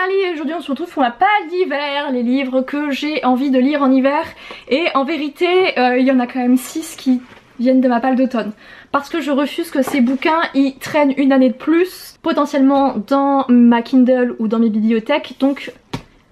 Charlie et aujourd'hui on se retrouve pour la palle d'hiver, les livres que j'ai envie de lire en hiver. Et en vérité il y en a quand même 6 qui viennent de ma palle d'automne. Parce que je refuse que ces bouquins ils traînent une année de plus, potentiellement dans ma Kindle ou dans mes bibliothèques, donc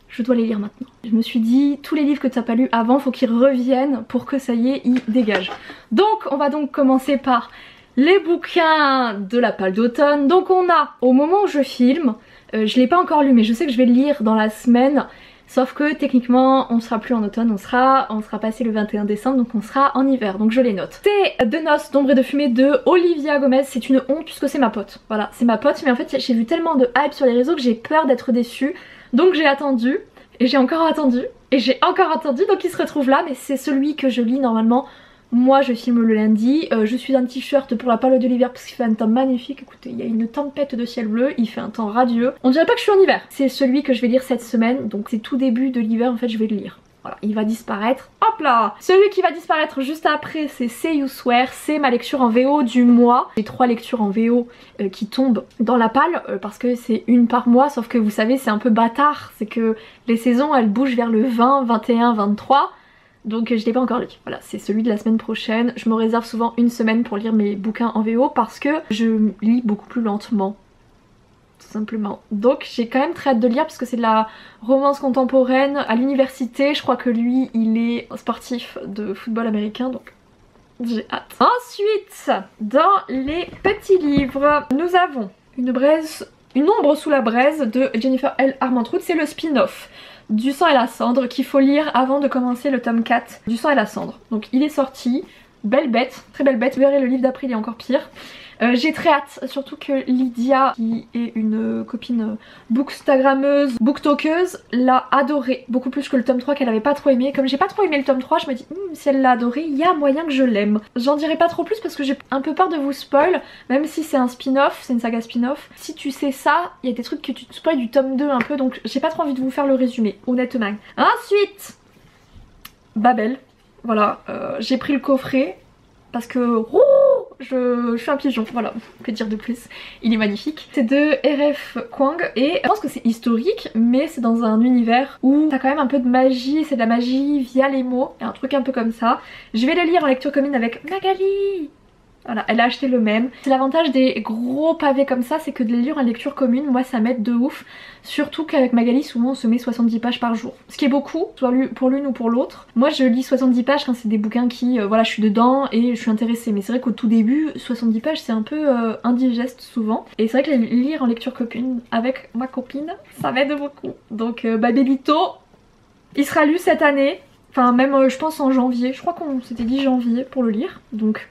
je dois les lire maintenant. Je me suis dit, tous les livres que tu n'as pas lus avant, faut qu'ils reviennent pour que ça y est, ils dégagent. Donc on va donc commencer par les bouquins de la palle d'automne. Donc on a, au moment où je filme, je l'ai pas encore lu mais je sais que je vais le lire dans la semaine. Sauf que techniquement on sera plus en automne, on sera passé le 21 décembre, donc on sera en hiver, donc je les note. C'est De noces d'ombre et de fumée de Olivia Gomez. C'est une honte puisque c'est ma pote, voilà, c'est ma pote, mais en fait j'ai vu tellement de hype sur les réseaux que j'ai peur d'être déçue. Donc j'ai attendu, et j'ai encore attendu, et j'ai encore attendu, donc il se retrouve là, mais c'est celui que je lis normalement. Moi je filme le lundi, je suis un t-shirt pour la palle de l'hiver parce qu'il fait un temps magnifique. Écoutez, il y a une tempête de ciel bleu, il fait un temps radieux. On dirait pas que je suis en hiver. C'est celui que je vais lire cette semaine, donc c'est tout début de l'hiver en fait je vais le lire. Voilà, il va disparaître, hop là. Celui qui va disparaître juste après c'est Say You Swear, c'est ma lecture en VO du mois. J'ai 3 lectures en VO qui tombent dans la palle parce que c'est une par mois, sauf que vous savez c'est un peu bâtard, c'est que les saisons elles bougent vers le 20, 21, 23. Donc je l'ai pas encore lu. Voilà, c'est celui de la semaine prochaine. Je me réserve souvent une semaine pour lire mes bouquins en VO parce que je lis beaucoup plus lentement. Tout simplement. Donc j'ai quand même très hâte de lire parce que c'est de la romance contemporaine à l'université. Je crois que lui il est sportif de football américain, donc j'ai hâte. Ensuite, dans les petits livres, nous avons Une ombre sous la braise de Jennifer L. Armentrout. C'est le spin-off du sang et la cendre qu'il faut lire avant de commencer le tome 4 du sang et la cendre. Donc il est sorti, belle bête, très belle bête. Vous verrez le livre d'après il est encore pire. J'ai très hâte, surtout que Lydia, qui est une copine bookstagrammeuse, booktalkeuse, l'a adoré beaucoup plus que le tome 3 qu'elle avait pas trop aimé. Comme j'ai pas trop aimé le tome 3, je me dis si elle l'a adoré, il y a moyen que je l'aime. J'en dirai pas trop plus parce que j'ai un peu peur de vous spoil, même si c'est un spin-off, c'est une saga spin-off. Si tu sais ça, il y a des trucs que tu te spoil du tome 2 un peu, donc j'ai pas trop envie de vous faire le résumé, honnêtement. Ensuite, Babel, voilà, j'ai pris le coffret parce que je suis un pigeon, voilà, que dire de plus. Il est magnifique. C'est de R.F. Kuang et je pense que c'est historique, mais c'est dans un univers où t'as quand même un peu de magie, c'est de la magie via les mots, et un truc un peu comme ça. Je vais le lire en lecture commune avec Magali. Voilà, elle a acheté le même. C'est l'avantage des gros pavés comme ça, c'est que de les lire en lecture commune, moi ça m'aide de ouf. Surtout qu'avec Magali, souvent on se met 70 pages par jour. Ce qui est beaucoup, soit pour l'une ou pour l'autre. Moi je lis 70 pages quand c'est des bouquins qui, voilà, je suis dedans et je suis intéressée. Mais c'est vrai qu'au tout début, 70 pages c'est un peu indigeste souvent. Et c'est vrai que les lire en lecture commune avec ma copine, ça m'aide beaucoup. Donc Babelito, il sera lu cette année. Enfin même je pense en janvier. Je crois qu'on s'était dit janvier pour le lire. Donc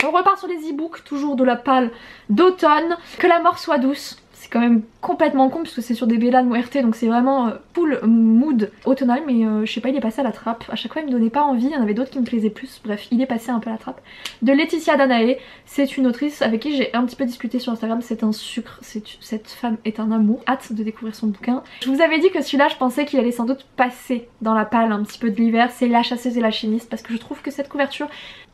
on repart sur les e-books, toujours de la palle d'automne. Que la mort soit douce. C'est quand même complètement con puisque c'est sur des Bella Muerte, donc c'est vraiment full mood automnal, mais je sais pas, il est passé à la trappe. À chaque fois il me donnait pas envie, il y en avait d'autres qui me plaisaient plus. Bref, il est passé un peu à la trappe. De Laetitia Danae, c'est une autrice avec qui j'ai un petit peu discuté sur Instagram. C'est un sucre, cette femme est un amour. Hâte de découvrir son bouquin. Je vous avais dit que celui-là je pensais qu'il allait sans doute passer dans la palle un petit peu de l'hiver. C'est La chasseuse et la chimiste parce que je trouve que cette couverture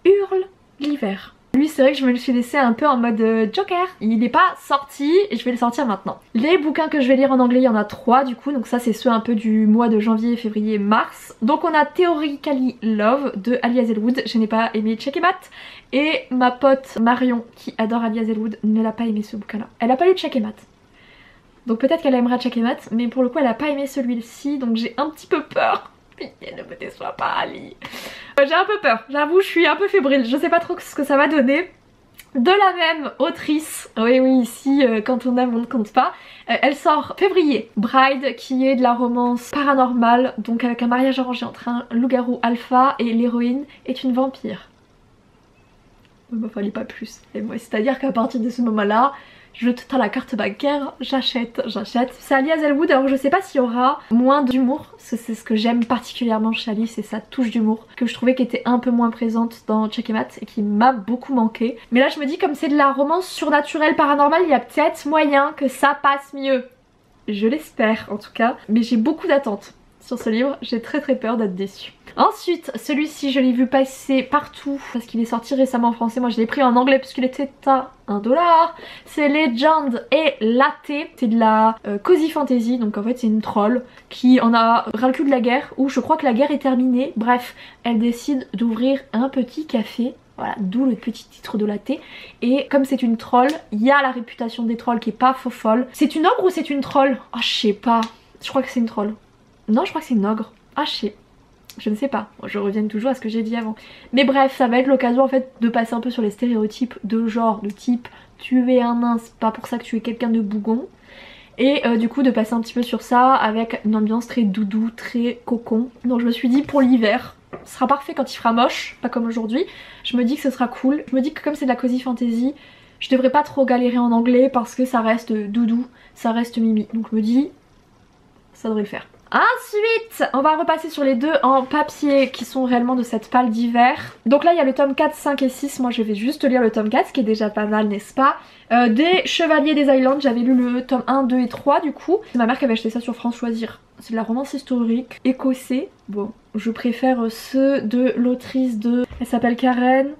hurle l'hiver. Lui c'est vrai que je me le suis laissé un peu en mode Joker. Il n'est pas sorti et je vais le sortir maintenant. Les bouquins que je vais lire en anglais, il y en a 3 du coup. Donc ça c'est ceux un peu du mois de janvier, février, mars. Donc on a Theorically Love de Ali Hazelwood. Je n'ai pas aimé Check et Mat. Et ma pote Marion qui adore Ali Hazelwood ne l'a pas aimé ce bouquin là. Elle a pas lu Check et Mat. Donc peut-être qu'elle aimera Check et Mat. Mais pour le coup elle a pas aimé celui-ci. Donc j'ai un petit peu peur. Pitié, ne me déçois pas Ali. J'ai un peu peur, j'avoue je suis un peu fébrile, je sais pas trop ce que ça va donner. De la même autrice, oui ici quand on aime on ne compte pas, elle sort février, Bride, qui est de la romance paranormale, donc avec un mariage arrangé entre un loup-garou alpha et l'héroïne est une vampire. Il me fallait pas plus, c'est à dire qu'à partir de ce moment là, je te tends la carte bancaire, j'achète. C'est Ali Hazelwood, alors je sais pas s'il y aura moins d'humour, c'est ce que j'aime particulièrement chez Ali, c'est sa touche d'humour, que je trouvais qui était un peu moins présente dans Check et Mat et qui m'a beaucoup manqué. Mais là je me dis comme c'est de la romance surnaturelle paranormale, il y a peut-être moyen que ça passe mieux. Je l'espère en tout cas, mais j'ai beaucoup d'attentes. sur ce livre, j'ai très peur d'être déçue. Ensuite, celui-ci je l'ai vu passer partout parce qu'il est sorti récemment en français. Moi je l'ai pris en anglais puisqu'il était à 1$. C'est Legend et Latte. C'est de la cozy fantasy, donc en fait c'est une troll qui en a ras le cul de la guerre, ou je crois que la guerre est terminée. Bref, elle décide d'ouvrir un petit café. Voilà, d'où le petit titre de Latte. Et comme c'est une troll, il y a la réputation des trolls qui est pas faux folle. C'est une ogre ou c'est une troll? Oh je sais pas, je crois que c'est une troll. Non, je crois que c'est une ogre. Ah je ne sais pas, je reviens toujours à ce que j'ai dit avant. Mais bref, ça va être l'occasion en fait de passer un peu sur les stéréotypes de genre, de type tu es un nain, c'est pas pour ça que tu es quelqu'un de bougon. Et du coup de passer un petit peu sur ça avec une ambiance très doudou, très cocon. Donc je me suis dit pour l'hiver, ce sera parfait quand il fera moche, pas comme aujourd'hui. Je me dis que ce sera cool. Je me dis que comme c'est de la cozy fantasy, je devrais pas trop galérer en anglais parce que ça reste doudou, ça reste mimi. Donc je me dis, ça devrait le faire. Ensuite, on va repasser sur les deux en papier qui sont réellement de cette palle d'hiver. Donc là il y a le tome 4, 5 et 6, moi je vais juste lire le tome 4, ce qui est déjà pas mal n'est-ce pas. Des Chevaliers des Islands, j'avais lu le tome 1, 2 et 3 du coup. C'est ma mère qui avait acheté ça sur France Choisir. C'est de la romance historique, écossais. Bon, je préfère ceux de l'autrice de... Elle s'appelle Karen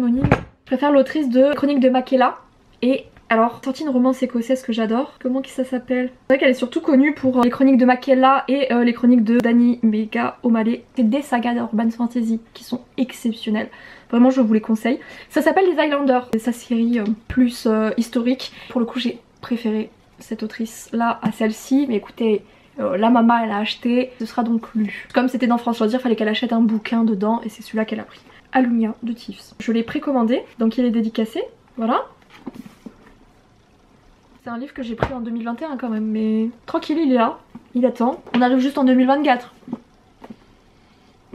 Monin. Je préfère l'autrice de Chroniques de Makela. Et... alors, sorti une romance écossaise que j'adore. Comment ça s'appelle? C'est vrai qu'elle est surtout connue pour les chroniques de Makela et les chroniques de Dani Mega O'Malley. C'est des sagas d'urban fantasy qui sont exceptionnelles. Vraiment, je vous les conseille. Ça s'appelle Les Islanders. C'est sa série plus historique. Pour le coup, j'ai préféré cette autrice-là à celle-ci. Mais écoutez, la maman, elle a acheté. Ce sera donc lu. Comme c'était dans France Choisir, il fallait qu'elle achète un bouquin dedans. Et c'est celui-là qu'elle a pris. Alunia de Tiffs. Je l'ai précommandé. Donc il est dédicacé. Voilà. C'est un livre que j'ai pris en 2021 quand même, mais tranquille, il est là, il attend. On arrive juste en 2024.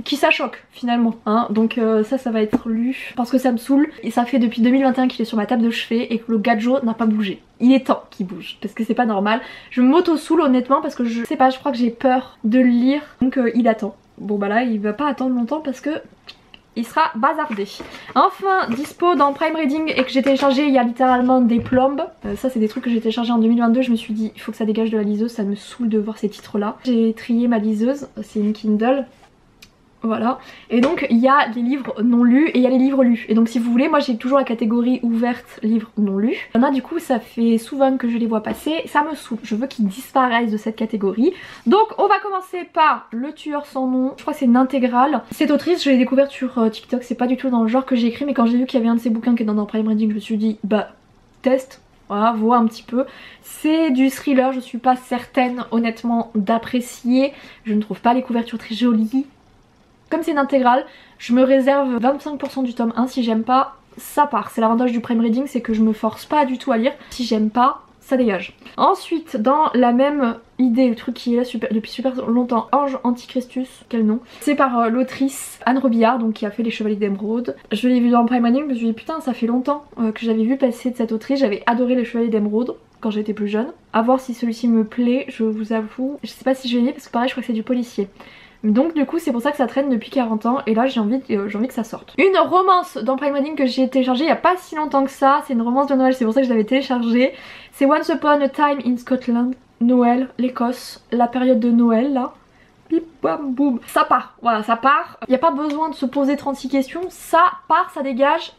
Qui ça choque finalement, hein. Donc ça va être lu parce que ça me saoule. Et ça fait depuis 2021 qu'il est sur ma table de chevet et que le gadjo n'a pas bougé. Il est temps qu'il bouge parce que c'est pas normal. Je m'auto-saoule honnêtement parce que je sais pas, je crois que j'ai peur de le lire. Donc il attend. Bon bah là il va pas attendre longtemps parce que... il sera bazardé. Enfin, dispo dans Prime Reading et que j'ai téléchargé il y a littéralement des plombes. Ça c'est des trucs que j'ai téléchargé en 2022. Je me suis dit il faut que ça dégage de la liseuse, ça me saoule de voir ces titres là. J'ai trié ma liseuse, c'est une Kindle. Voilà, et donc il y a des livres non lus et il y a les livres lus. Et donc si vous voulez, moi j'ai toujours la catégorie ouverte livres non lus. Il y en a du coup, ça fait souvent que je les vois passer, ça me saoule. Je veux qu'ils disparaissent de cette catégorie. Donc on va commencer par Le Tueur sans nom. Je crois que c'est une intégrale. Cette autrice, je l'ai découverte sur TikTok, c'est pas du tout dans le genre que j'ai écrit, mais quand j'ai vu qu'il y avait un de ses bouquins qui est dans Prime Reading, je me suis dit bah teste. Voilà, vois un petit peu. C'est du thriller, je suis pas certaine honnêtement d'apprécier. Je ne trouve pas les couvertures très jolies. Comme c'est une intégrale, je me réserve 25% du tome 1. Si j'aime pas, ça part. C'est l'avantage du Prime Reading, c'est que je me force pas du tout à lire. Si j'aime pas, ça dégage. Ensuite, dans la même idée, le truc qui est là depuis super longtemps, Ange Antichristus, quel nom. C'est par l'autrice Anne Robillard, donc qui a fait Les Chevaliers d'Émeraude. Je l'ai vu dans Prime Reading, je me suis dit putain ça fait longtemps que j'avais vu passer de cette autrice. J'avais adoré Les Chevaliers d'Émeraude quand j'étais plus jeune. À voir si celui-ci me plaît, je vous avoue. Je sais pas si je vais aimer parce que pareil je crois que c'est du policier. Donc du coup c'est pour ça que ça traîne depuis 40 ans et là j'ai envie que ça sorte. Une romance dans Prime Reading que j'ai téléchargée il y a pas si longtemps que ça, c'est une romance de Noël, c'est pour ça que je l'avais téléchargée. C'est Once Upon a Time in Scotland, Noël, l'Écosse, la période de Noël là. Bip bam boum. Ça part, voilà ça part. Il n'y a pas besoin de se poser 36 questions, ça part, ça dégage.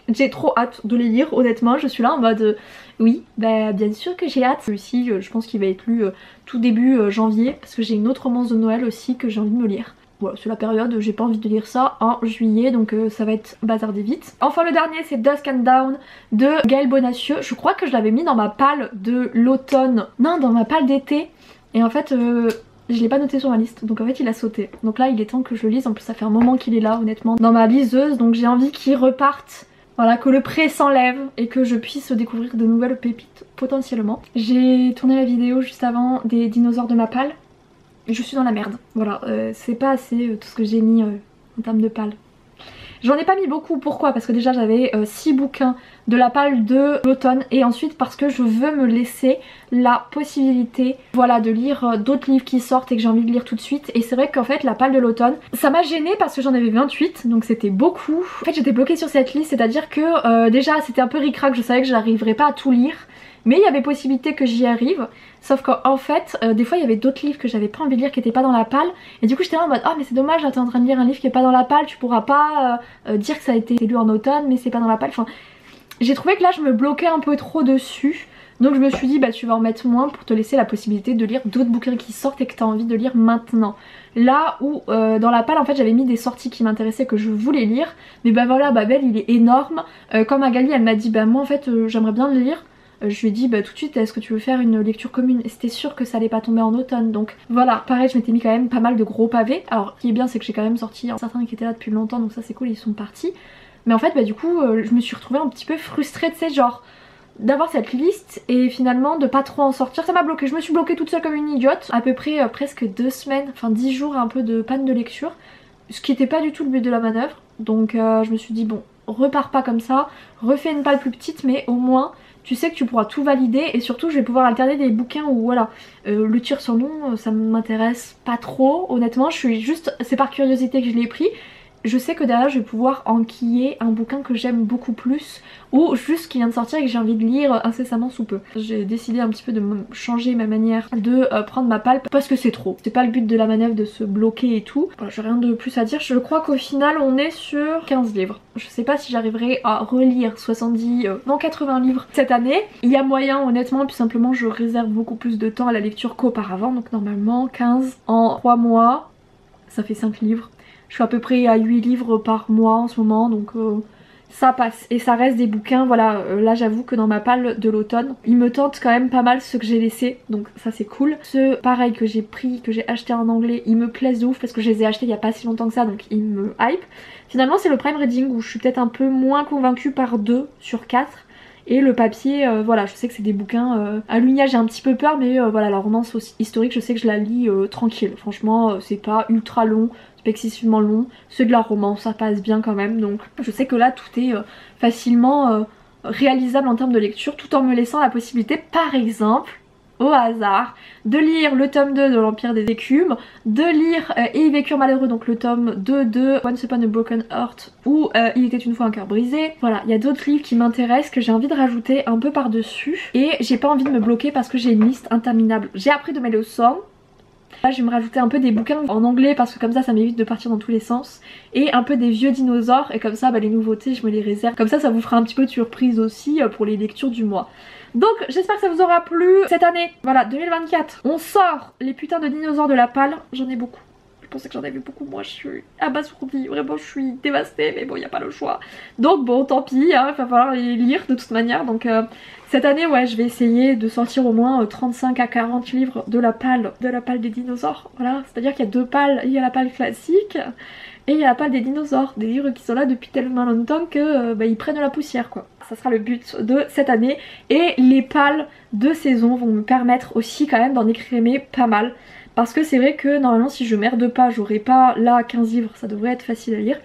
J'ai trop hâte de les lire honnêtement, je suis là en mode... oui, bah bien sûr que j'ai hâte. Celui-ci, je pense qu'il va être lu tout début janvier parce que j'ai une autre romance de Noël aussi que j'ai envie de me lire. Voilà, c'est la période, j'ai pas envie de lire ça en juillet donc ça va être bazardé vite. Enfin le dernier c'est Dusk and Down de Gaël Bonacieux. Je crois que je l'avais mis dans ma palle de l'automne, non dans ma palle d'été et en fait je l'ai pas noté sur ma liste donc en fait il a sauté. Donc là il est temps que je le lise, en plus ça fait un moment qu'il est là honnêtement dans ma liseuse donc j'ai envie qu'il reparte. Voilà, que le prêt s'enlève et que je puisse découvrir de nouvelles pépites potentiellement. J'ai tourné la vidéo juste avant des dinosaures de ma palle et je suis dans la merde. Voilà, c'est pas assez tout ce que j'ai mis en termes de palle. J'en ai pas mis beaucoup, pourquoi? Parce que déjà j'avais 6 bouquins de la palle de l'automne et ensuite parce que je veux me laisser la possibilité voilà, de lire d'autres livres qui sortent et que j'ai envie de lire tout de suite. Et c'est vrai qu'en fait la palle de l'automne, ça m'a gênée parce que j'en avais 28 donc c'était beaucoup. En fait j'étais bloquée sur cette liste, c'est à dire que déjà c'était un peu ric-rac, je savais que j'arriverais pas à tout lire. Mais il y avait possibilité que j'y arrive. Sauf qu'en fait, des fois il y avait d'autres livres que j'avais pas envie de lire qui étaient pas dans la palle. Et du coup j'étais là en mode, oh mais c'est dommage, là t'es en train de lire un livre qui est pas dans la palle, tu pourras pas dire que ça a été lu en automne mais c'est pas dans la palle. Enfin, j'ai trouvé que là je me bloquais un peu trop dessus. Donc je me suis dit bah tu vas en mettre moins pour te laisser la possibilité de lire d'autres bouquins qui sortent et que t'as envie de lire maintenant. Là où dans la palle en fait j'avais mis des sorties qui m'intéressaient, que je voulais lire. Mais bah voilà, Babel il est énorme. Quand Magali elle m'a dit bah moi en fait j'aimerais bien le lire. Je lui ai dit bah tout de suite est-ce que tu veux faire une lecture commune, et c'était sûr que ça allait pas tomber en automne. Donc voilà, pareil je m'étais mis quand même pas mal de gros pavés. Alors ce qui est bien c'est que j'ai quand même sorti certains qui étaient là depuis longtemps, donc ça c'est cool, ils sont partis. Mais en fait bah du coup je me suis retrouvée un petit peu frustrée, tu sais, genre d'avoir cette liste et finalement de pas trop en sortir. Ça m'a bloquée, je me suis bloquée toute seule comme une idiote. À peu près presque 2 semaines, enfin 10 jours un peu de panne de lecture, ce qui était pas du tout le but de la manœuvre. Donc je me suis dit bon, repars pas comme ça, refais une palle plus petite mais au moins tu sais que tu pourras tout valider, et surtout je vais pouvoir alterner des bouquins où voilà, le tir sans nom ça m'intéresse pas trop honnêtement, je suis juste, c'est par curiosité que je l'ai pris. Je sais que derrière je vais pouvoir enquiller un bouquin que j'aime beaucoup plus, ou juste qui vient de sortir et que j'ai envie de lire incessamment sous peu. J'ai décidé un petit peu de changer ma manière de prendre ma palle parce que c'est trop. C'est pas le but de la manœuvre de se bloquer et tout. Voilà, j'ai rien de plus à dire. Je crois qu'au final on est sur 15 livres. Je sais pas si j'arriverai à relire 80 livres cette année. Il y a moyen honnêtement, puis simplement je réserve beaucoup plus de temps à la lecture qu'auparavant. Donc normalement 15 en 3 mois, ça fait 5 livres. Je suis à peu près à 8 livres par mois en ce moment, donc ça passe. Et ça reste des bouquins, voilà, là j'avoue que dans ma palle de l'automne, il me tente quand même pas mal ceux que j'ai laissés, donc ça c'est cool. Ceux pareil que j'ai pris, que j'ai acheté en anglais, ils me plaisent de ouf parce que je les ai achetés il y a pas si longtemps que ça, donc ils me hype. Finalement c'est le Prime Reading où je suis peut-être un peu moins convaincue par 2 sur 4. Et le papier, voilà, je sais que c'est des bouquins à l'Unia, j'ai un petit peu peur, mais voilà, la romance aussi historique, je sais que je la lis tranquille. Franchement, c'est pas ultra long, c'est pas excessivement long. Ceux de la romance, ça passe bien quand même. Donc je sais que là, tout est facilement réalisable en termes de lecture, tout en me laissant la possibilité, par exemple, au hasard, de lire le tome 2 de l'Empire des Écumes, de lire Et ils vécurent malheureux, donc le tome 2 de Once Upon a Broken Heart, ou Il était une fois un cœur brisé. Voilà, il y a d'autres livres qui m'intéressent, que j'ai envie de rajouter un peu par dessus, et j'ai pas envie de me bloquer parce que j'ai une liste interminable. J'ai appris de mes leçons. Là je vais me rajouter un peu des bouquins en anglais parce que comme ça m'évite de partir dans tous les sens, et un peu des vieux dinosaures, et comme ça bah, les nouveautés je me les réserve, comme ça vous fera un petit peu de surprise aussi pour les lectures du mois. Donc j'espère que ça vous aura plu cette année, voilà 2024, on sort les putains de dinosaures de la palle, j'en ai beaucoup. Je pensais que j'en avais beaucoup, moi je suis abasourdie, vraiment je suis dévastée, mais bon il n'y a pas le choix. Donc bon tant pis, hein, il va falloir les lire de toute manière, donc cette année ouais je vais essayer de sortir au moins 35 à 40 livres de la palle des dinosaures. Voilà, c'est à dire qu'il y a 2 palles, il y a la palle classique et il y a la palle des dinosaures, des livres qui sont là depuis tellement longtemps que bah, ils prennent la poussière quoi. Ça sera le but de cette année, et les palles de saison vont me permettre aussi quand même d'en écrimer pas mal. Parce que c'est vrai que normalement si je merde pas, j'aurai pas là 15 livres, ça devrait être facile à lire.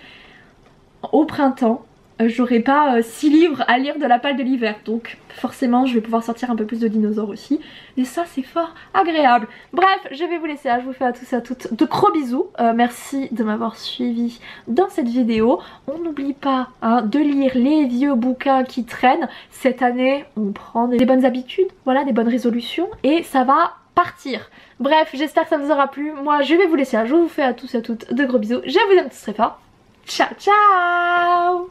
Au printemps, j'aurai pas 6 livres à lire de la palle de l'hiver, donc forcément je vais pouvoir sortir un peu plus de dinosaures aussi, et ça c'est fort agréable. Bref, je vais vous laisser là, je vous fais à tous et à toutes de gros bisous, merci de m'avoir suivi dans cette vidéo. On n'oublie pas hein, de lire les vieux bouquins qui traînent. Cette année on prend des bonnes habitudes, voilà, des bonnes résolutions, et ça va partir. Bref, j'espère que ça vous aura plu. Moi je vais vous laisser là, je vous fais à tous et à toutes de gros bisous, je vous aime tous très fort. Ciao ciao.